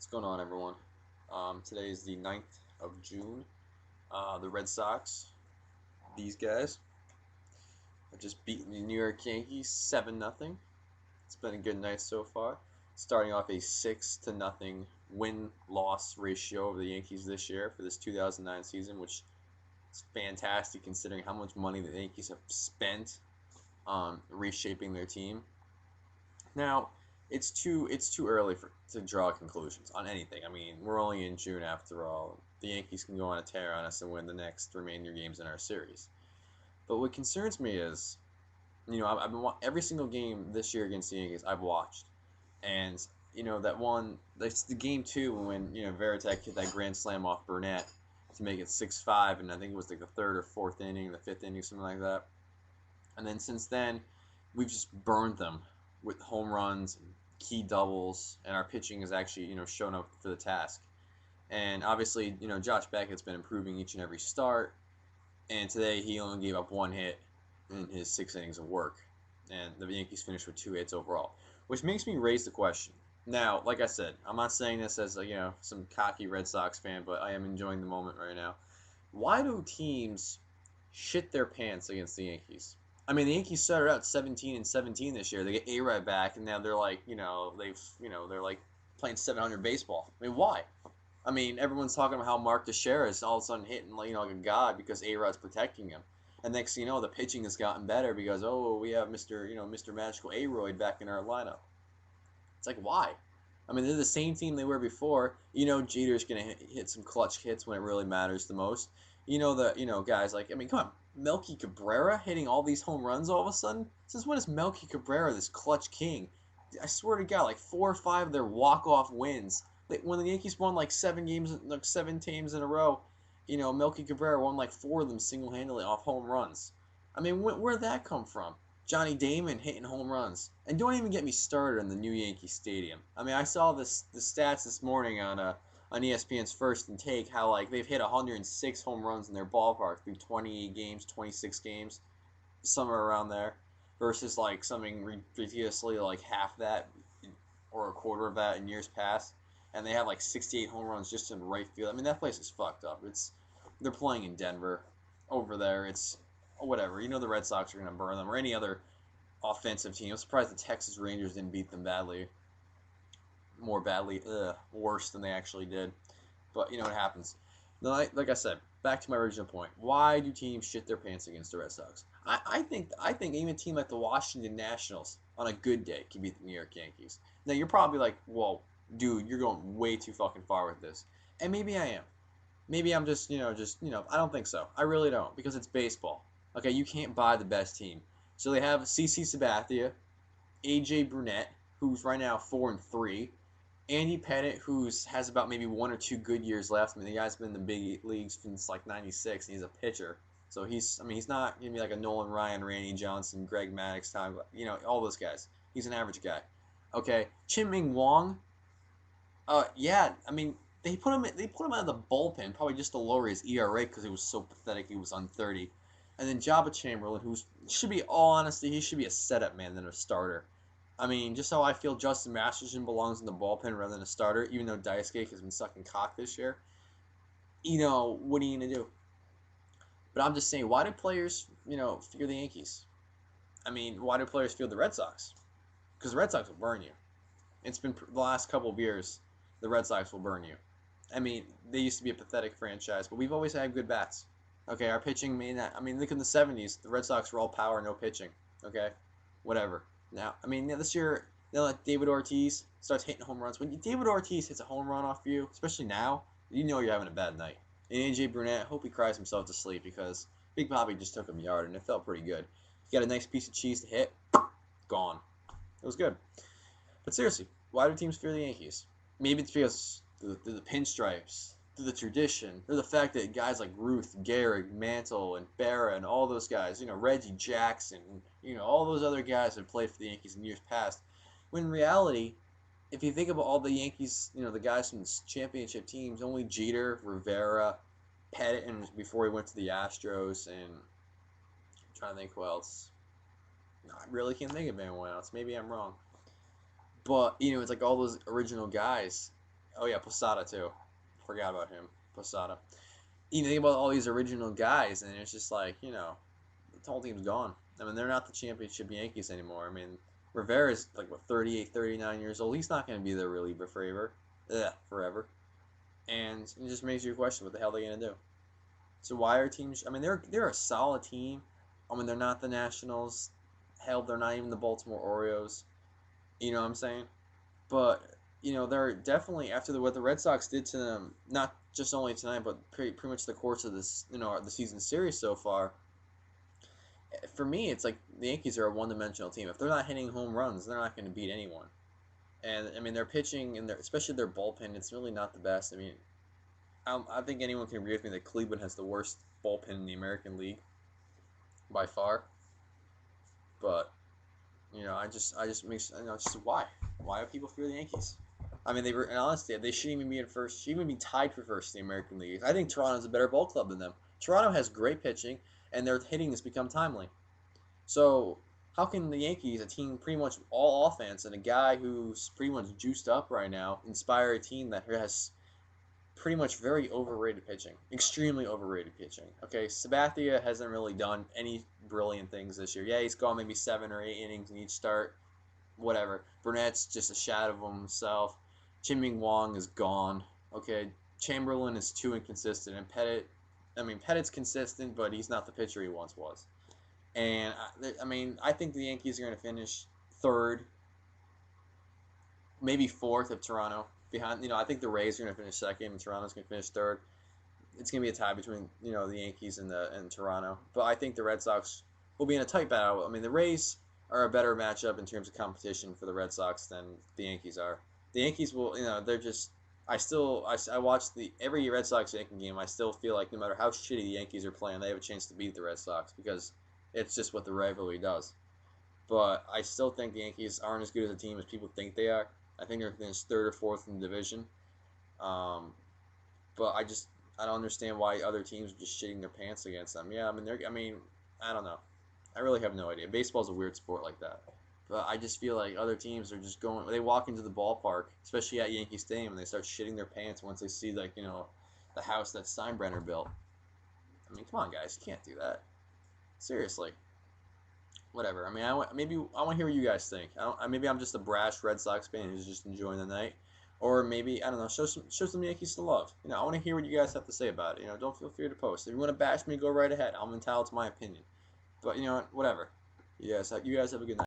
What's going on, everyone? Today is the 9th of June. The Red Sox, these guys, have just beaten the New York Yankees 7-0. It's been a good night so far. Starting off a 6-0 win-loss ratio of the Yankees this year for this 2009 season, which is fantastic considering how much money the Yankees have spent on reshaping their team. Now, it's too early to draw conclusions on anything. I mean, we're only in June after all. The Yankees can go on a tear on us and win the next remaining games in our series. But what concerns me is, I've been every single game this year against the Yankees I've watched, and that one, that's the game two when Veritek hit that grand slam off Burnett to make it 6-5, and I think it was like the third or fourth inning, the fifth inning, something like that. And then since then, we've just burned them with home runs and key doubles, and our pitching has actually, shown up for the task. And obviously, Josh Beckett's been improving each and every start, and today he only gave up one hit in his 6 innings of work, and the Yankees finished with 2 hits overall, which makes me raise the question. Now, like I said, I'm not saying this as some cocky Red Sox fan, but I am enjoying the moment right now. Why do teams shit their pants against the Yankees? I mean, the Yankees started out 17-17 this year. They get A-Rod back, and now they're like, they're like playing 700 baseball. I mean, why? I mean, everyone's talking about how Mark Teixeira is all of a sudden hitting like like a god because A-Rod's protecting him. And next thing you know, the pitching has gotten better because we have Mr. Magical A-Rod back in our lineup. It's like, why? I mean, they're the same team they were before. Jeter's gonna hit some clutch hits when it really matters the most. Guys like, I mean, come on, Melky Cabrera hitting all these home runs all of a sudden. Since when is Melky Cabrera this clutch king? I swear to God, like 4 or 5 of their walk-off wins. When the Yankees won like 7 games, like 7 games in a row, Melky Cabrera won like 4 of them single-handedly off home runs. I mean, where'd that come from? Johnny Damon hitting home runs. And don't even get me started on the new Yankee Stadium. I mean, I saw the stats this morning on ESPN's First and Take how like they've hit 106 home runs in their ballpark through 28 games, 26 games, somewhere around there, versus like something ridiculously like half that or a quarter of that in years past. And they have like 68 home runs just in right field. I mean, that place is fucked up. They're playing in Denver over there. It's whatever. The Red Sox are going to burn them or any other offensive team. I'm surprised the Texas Rangers didn't beat them worse than they actually did. But it happens. No, like I said, back to my original point. Why do teams shit their pants against the Red Sox? I think even a team like the Washington Nationals on a good day can beat the New York Yankees. Now you're probably like, whoa, dude, you're going way too fucking far with this. And maybe I am. Maybe I'm just I don't think so. I really don't because it's baseball. Okay, you can't buy the best team. So they have CC Sabathia, AJ Brunette, who's right now 4-3, Andy Pettitte, who's has about maybe 1 or 2 good years left. I mean, the guy's been in the big leagues since like '96, and he's a pitcher. So he's not gonna be like a Nolan Ryan, Randy Johnson, Greg Maddux time. All those guys. He's an average guy. Okay, Chien-Ming Wang. Yeah, I mean, they put him out of the bullpen, probably just to lower his ERA because he was so pathetic. He was on 30. And then Jabba Chamberlain, who should be, all honesty, he should be a setup man than a starter. I mean, just how I feel Justin Masterson belongs in the bullpen rather than a starter, even though Daisuke has been sucking cock this year. What are you going to do? But I'm just saying, why do players, fear the Yankees? I mean, why do players fear the Red Sox? Because the Red Sox will burn you. It's been the last couple of years, the Red Sox will burn you. I mean, they used to be a pathetic franchise, but we've always had good bats. Okay, our pitching may not. I mean, look in the '70s, the Red Sox were all power, no pitching. Okay, whatever. Now, I mean, this year they'll let David Ortiz starts hitting home runs. When David Ortiz hits a home run off you, especially now, you're having a bad night. And AJ Burnett, hope he cries himself to sleep because Big Bobby just took him yard and it felt pretty good. He got a nice piece of cheese to hit, gone. It was good. But seriously, why do teams fear the Yankees? Maybe it's because the pinstripes, the tradition, or the fact that guys like Ruth, Gehrig, Mantle, and Berra, and all those guys, Reggie Jackson, all those other guys have played for the Yankees in years past. When in reality, if you think about all the Yankees, the guys from the championship teams, only Jeter, Rivera, Pettitte, and before he went to the Astros, and I'm trying to think who else. No, I really can't think of anyone else. Maybe I'm wrong. But, it's like all those original guys. Oh yeah, Posada too. Forgot about him. Posada. You think about all these original guys, and it's just like, the whole team's gone. I mean, they're not the championship Yankees anymore. I mean, Rivera's like what 38, 39 years old. He's not going to be the reliever forever. Forever. And it just makes you question what the hell they're going to do. So why are teams? I mean, they're a solid team. I mean, they're not the Nationals. Hell, they're not even the Baltimore Orioles. You know what I'm saying? But they're definitely after what the Red Sox did to them, not just only tonight, but pretty much the course of this, the season series so far. For me, it's like the Yankees are a one-dimensional team. If they're not hitting home runs, they're not going to beat anyone. And I mean, their pitching and especially their bullpen, it's really not the best. I mean, I think anyone can agree with me that Cleveland has the worst bullpen in the American League by far. But I just makes it's just why do people fear the Yankees? I mean, they were and honestly, they shouldn't even be in first. Should even be tied for first in the American League. I think Toronto's a better ball club than them. Toronto has great pitching, and their hitting has become timely. So how can the Yankees, a team pretty much all offense, and a guy who's pretty much juiced up right now, inspire a team that has pretty much very overrated pitching, extremely overrated pitching? Okay, Sabathia hasn't really done any brilliant things this year. Yeah, he's gone maybe 7 or 8 innings in each start. Whatever. Burnett's just a shadow of himself. Chiming Wong is gone. Okay, Chamberlain is too inconsistent, and Pettit's consistent, but he's not the pitcher he once was. And I think the Yankees are going to finish third, maybe fourth of Toronto. Behind, I think the Rays are going to finish second, and Toronto's going to finish third. It's going to be a tie between the Yankees and Toronto. But I think the Red Sox will be in a tight battle. I mean, the Rays are a better matchup in terms of competition for the Red Sox than the Yankees are. The Yankees will, they're just. I watch every Red Sox Yankee game. I still feel like no matter how shitty the Yankees are playing, they have a chance to beat the Red Sox because it's just what the rivalry does. But I still think the Yankees aren't as good as a team as people think they are. I think they're finished third or fourth in the division. Um, but I don't understand why other teams are just shitting their pants against them. Yeah, I don't know. I really have no idea. Baseball's a weird sport like that. But I just feel like other teams are just going. They walk into the ballpark, especially at Yankee Stadium, and they start shitting their pants once they see the house that Steinbrenner built. I mean, come on, guys, you can't do that. Seriously. Whatever. I mean, maybe I want to hear what you guys think. Maybe I'm just a brash Red Sox fan who's just enjoying the night, or maybe I don't know. Show some Yankees to love. I want to hear what you guys have to say about it. Don't feel free to post. If you want to bash me, go right ahead. I'm entitled to my opinion. But whatever. You guys have a good night.